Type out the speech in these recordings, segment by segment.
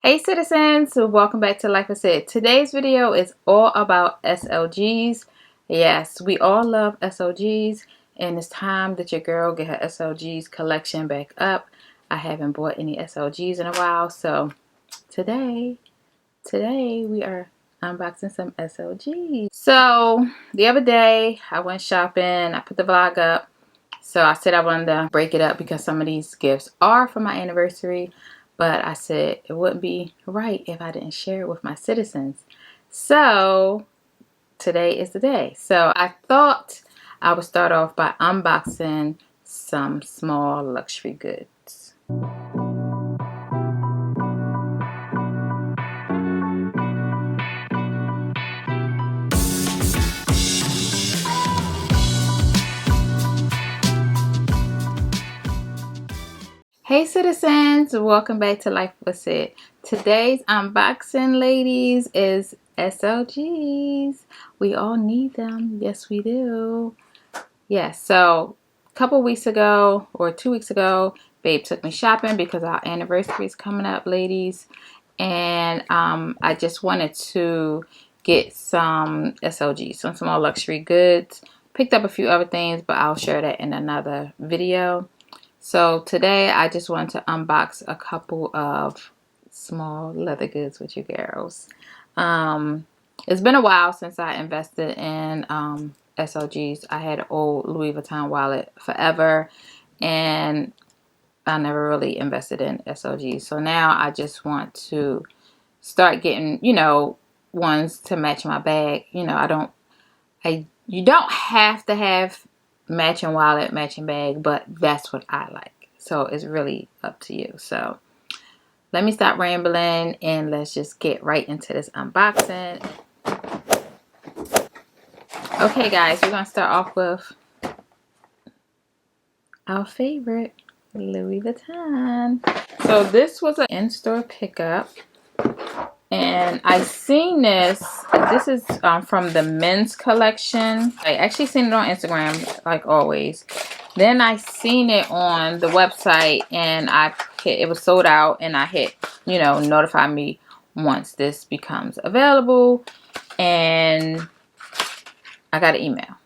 Hey citizens, welcome back to Like I Said. Today's video is all about SLGs. Yes, we all love SLGs, and it's time that your girl get her SLGs collection back up. I haven't bought any SLGs in a while, so today we are unboxing some SLGs. So the other day I went shopping, I put the vlog up. So I said I wanted to break it up because some of these gifts are for my anniversary. But I said it wouldn't be right if I didn't share it with my citizens. So today is the day. So I thought I would start off by unboxing some small luxury goods. Hey citizens, welcome back to Life with Sid. Today's unboxing, ladies, is SLGs. We all need them. Yes, we do. Yes, so a couple weeks ago or 2 weeks ago, babe took me shopping because our anniversary is coming up, ladies. And I just wanted to get some SLGs, some small luxury goods. Picked up a few other things, but I'll share that in another video. So today I just wanted to unbox a couple of small leather goods with you girls. It's been a while since I invested in SLGs. I had an old Louis Vuitton wallet forever, and I never really invested in SLGs. So now I just want to start getting, ones to match my bag. You don't have to have matching wallet, matching bag, but that's what I like. So it's really up to you. So let me stop rambling and let's just get right into this unboxing. Okay guys, we're gonna start off with our favorite, Louis Vuitton. So this was an in-store pickup, and I seen this is from the men's collection. I actually seen it on Instagram, like always. Then I seen it on the website, and it was sold out, and I hit, notify me once this becomes available. And I got an email.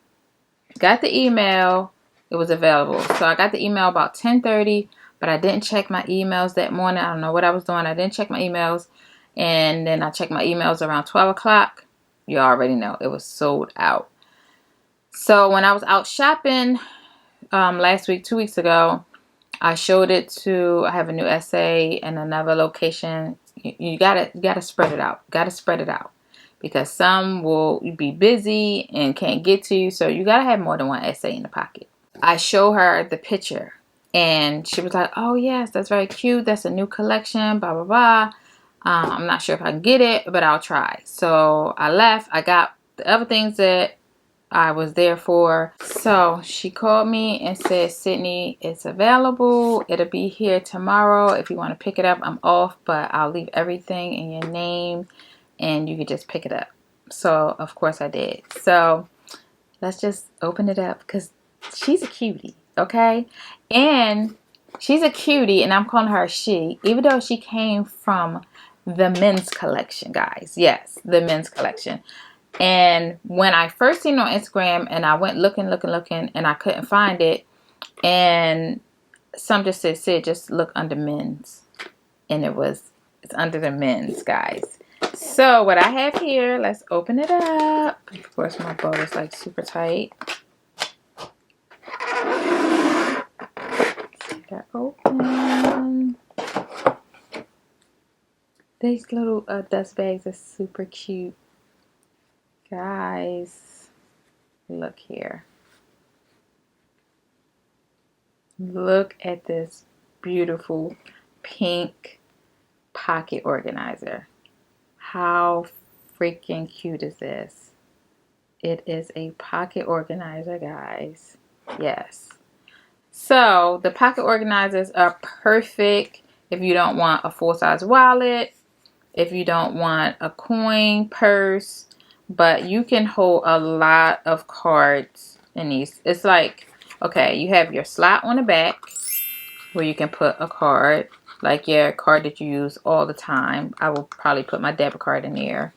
Got the email, it was available. So I got the email about 10:30, but I didn't check my emails that morning. I don't know what I was doing. I didn't check my emails. And then I checked my emails around 12 o'clock. You already know it was sold out. So when I was out shopping last week, 2 weeks ago, I showed it to, I have a new essay in another location. You gotta spread it out. Gotta spread it out. Because some will be busy and can't get to you. So you gotta have more than one essay in the pocket. I show her the picture, and she was like, oh yes, that's very cute. That's a new collection, blah, blah, blah. I'm not sure if I can get it, but I'll try. So I left. I got the other things that I was there for. So she called me and said, Sydney, it's available. It'll be here tomorrow. If you want to pick it up, I'm off, but I'll leave everything in your name and you can just pick it up. So of course I did. So let's just open it up because she's a cutie, okay? And she's a cutie, and I'm calling her a she, even though she came from the men's collection, guys. Yes, the men's collection. And when I first seen it on Instagram, and I went looking, and I couldn't find it, and some just said, Sid, just look under men's, and it's under the men's, guys. So what I have here, let's open it up. Of course, my bow is like super tight. Get that open. These little dust bags are super cute. Guys, look here. Look at this beautiful pink pocket organizer. How freaking cute is this? It is a pocket organizer, guys. Yes. So the pocket organizers are perfect if you don't want a full-size wallet, if you don't want a coin purse, but you can hold a lot of cards in these. It's like, okay, you have your slot on the back where you can put a card, like your card that you use all the time. I will probably put my debit card in there.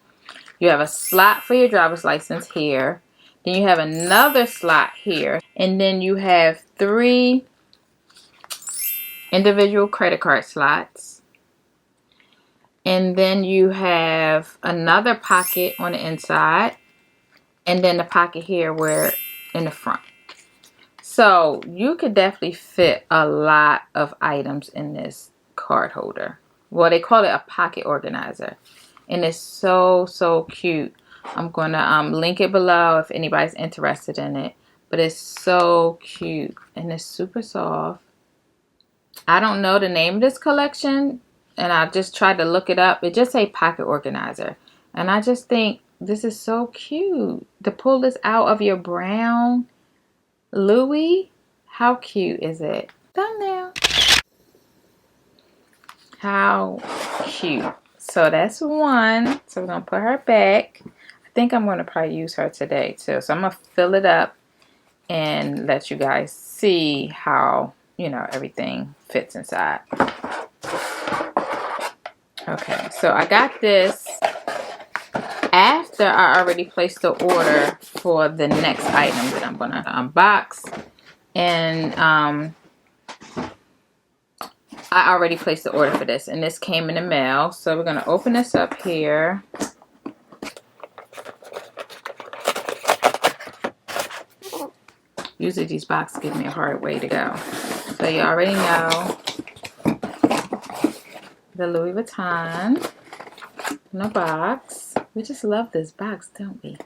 You have a slot for your driver's license here. Then you have another slot here. And then you have 3 individual credit card slots. And then you have another pocket on the inside. And then the pocket here where in the front. So you could definitely fit a lot of items in this card holder. Well, they call it a pocket organizer. And it's so cute. I'm going to link it below if anybody's interested in it. But it's so cute. And it's super soft. I don't know the name of this collection. And I just tried to look it up. It just say pocket organizer. And I just think this is so cute. To pull this out of your brown Louis. How cute is it? Thumbnail. How cute. So that's one. So we're going to put her back. I think I'm going to probably use her today too. So I'm going to fill it up and let you guys see how, you know, everything fits inside. Okay, so I got this after I already placed the order for the next item that I'm going to unbox. And I already placed the order for this, and this came in the mail. So we're going to open this up here. Usually these boxes give me a hard way to go. So you already know the Louis Vuitton in a box. We just love this box, don't we?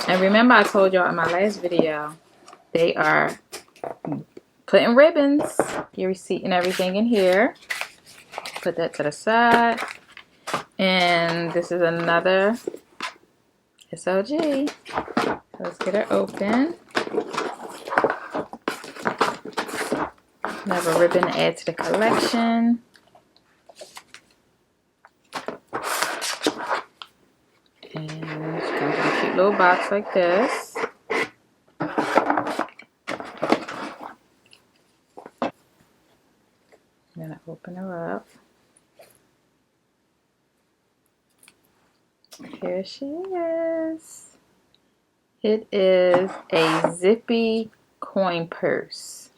And remember I told y'all in my last video, they are putting ribbons, your receipt and everything in here. Put that to the side. And this is another SLG. So let's get her open. Another ribbon to add to the collection. And it comes in a cute little box like this. I'm gonna open her up. Here she is. It is a Zippy coin purse.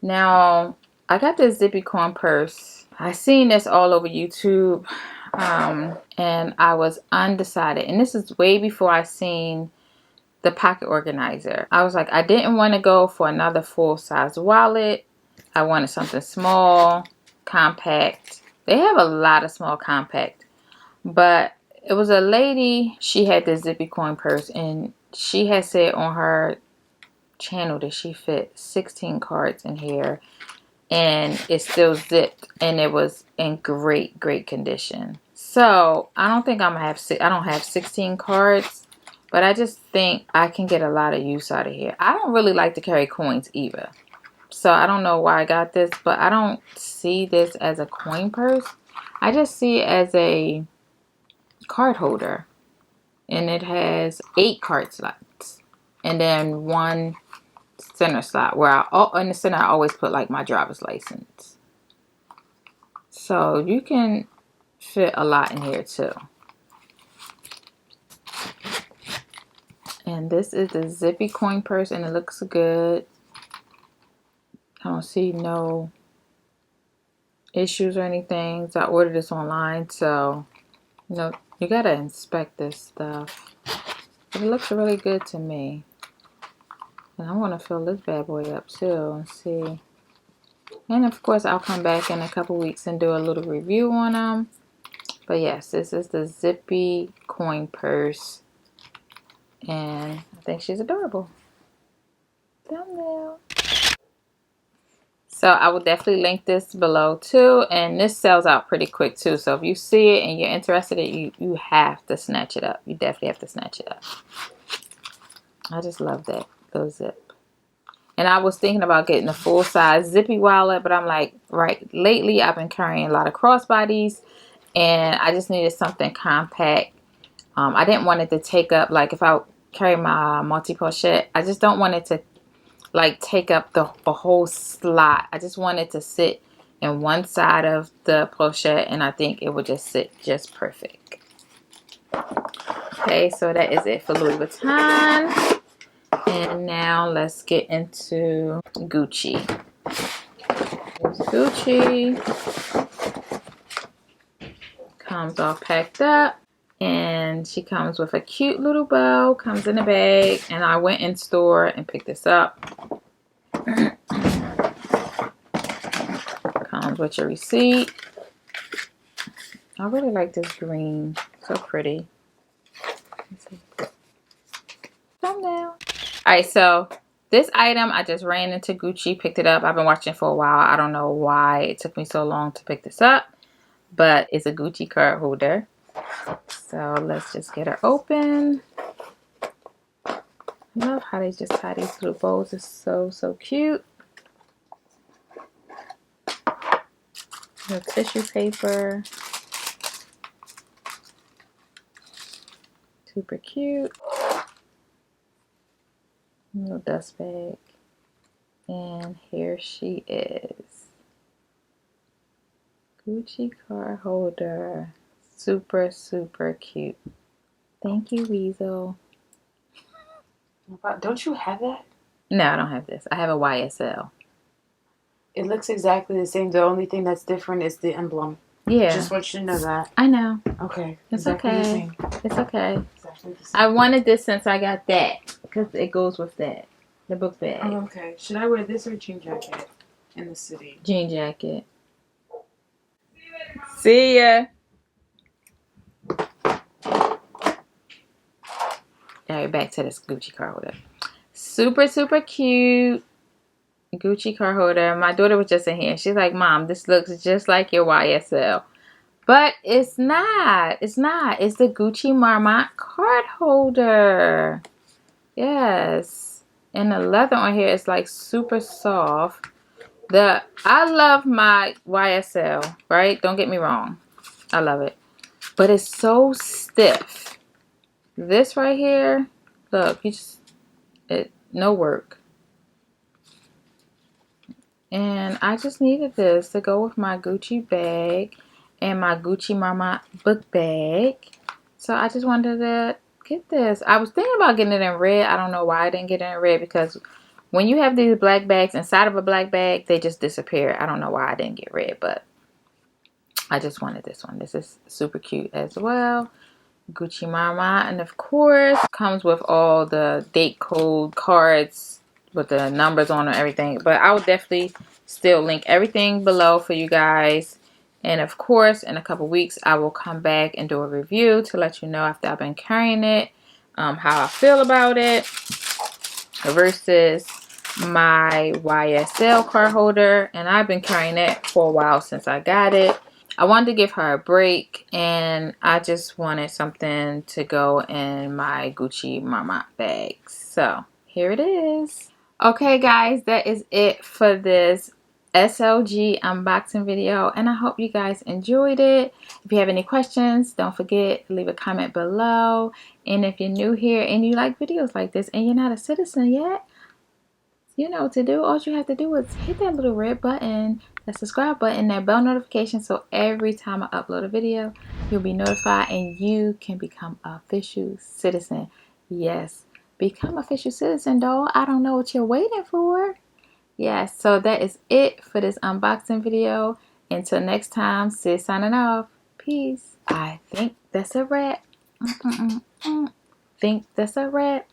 Now, I got this Zippy coin purse. I seen this all over YouTube, and I was undecided. And this is way before I seen the pocket organizer. I was like, I didn't want to go for another full-size wallet. I wanted something small, compact. They have a lot of small compact, but it was a lady, she had this Zippy coin purse, and she had said on her channel that she fit 16 cards in here, and it's still zipped, and it was in great condition. So I don't think I don't have 16 cards, but I just think I can get a lot of use out of here. I don't really like to carry coins either, so I don't know why I got this, but I don't see this as a coin purse. I just see it as a card holder, and it has 8 card slots and then 1 center slot where in the center I always put like my driver's license. So you can fit a lot in here too. And this is the Zippy coin purse, and it looks good. I don't see no issues or anything. So I ordered this online, so you know, you gotta inspect this stuff. But it looks really good to me. And I want to fill this bad boy up too and see. And of course I'll come back in a couple weeks and do a little review on them. But yes, this is the Zippy coin purse. And I think she's adorable. Thumbnail. So I will definitely link this below too. And this sells out pretty quick too. So if you see it and you're interested in it, you have to snatch it up. You definitely have to snatch it up. I just love that little zip. And I was thinking about getting a full-size Zippy wallet, but I'm like, right, lately I've been carrying a lot of crossbodies, and I just needed something compact. I didn't want it to take up, like if I carry my multi-pochette, I just don't want it to like take up the whole slot. I just want it to sit in one side of the pochette, and I think it would just sit just perfect. Okay, so that is it for Louis Vuitton. And now let's get into Gucci. Here's Gucci. Comes all packed up. And she comes with a cute little bow. Comes in a bag. And I went in store and picked this up. Comes with your receipt. I really like this green. So pretty. Thumbnail. Alright, so this item I just ran into Gucci, picked it up. I've been watching for a while. I don't know why it took me so long to pick this up, but it's a Gucci card holder. So let's just get her open. I love how they just tie these little bows. It's so cute. The tissue paper. Super cute. Little dust bag. And here she is. Gucci card holder. Super cute. Thank you, Weasel. Don't you have that? No, I don't have this. I have a YSL. It looks exactly the same. The only thing that's different is the emblem. Yeah. Just want you to know that. I know. Okay. It's exactly okay. The same. It's okay. Exactly the same. I wanted this since I got that. Because it goes with that. The book bag. Oh, okay. Should I wear this or jean jacket in the city? Jean jacket. See ya. Alright, back to this Gucci card holder. Super cute Gucci card holder. My daughter was just in here. She's like, Mom, this looks just like your YSL. But it's not. It's not. It's the Gucci Marmont card holder. Yes. And the leather on here is like super soft. I love my YSL, right? Don't get me wrong. I love it. But it's so stiff. This right here, look, no work. And I just needed this to go with my Gucci bag and my Gucci Marmont book bag. So I just wanted to get this. I was thinking about getting it in red. I don't know why I didn't get it in red, because when you have these black bags inside of a black bag, they just disappear. I don't know why I didn't get red, but I just wanted this one. This is super cute as well. Gucci Marmont, and of course comes with all the date code cards with the numbers on and everything, but I will definitely still link everything below for you guys. And of course in a couple weeks I will come back and do a review to let you know after I've been carrying it, how I feel about it versus my YSL card holder. And I've been carrying it for a while since I got it. I wanted to give her a break, and I just wanted something to go in my Gucci Marmont bag. So here it is. Okay guys, that is it for this SLG unboxing video, and I hope you guys enjoyed it. If you have any questions, don't forget, leave a comment below. And if you're new here and you like videos like this and you're not a citizen yet, you know what to do. All you have to do is hit that little red button, that subscribe button, that bell notification, so every time I upload a video, you'll be notified and you can become an official citizen. Yes, become official citizen, doll. I don't know what you're waiting for. Yes, so that is it for this unboxing video. Until next time, Sid signing off. Peace. I think that's a wrap. Think that's a wrap.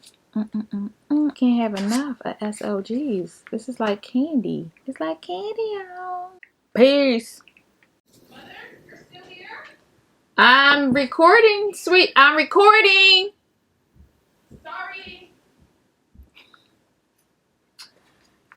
Can't have enough of SLGs. This is like candy. It's like candy, y'all. Peace. Mother, you're still here? I'm recording, sweet. I'm recording.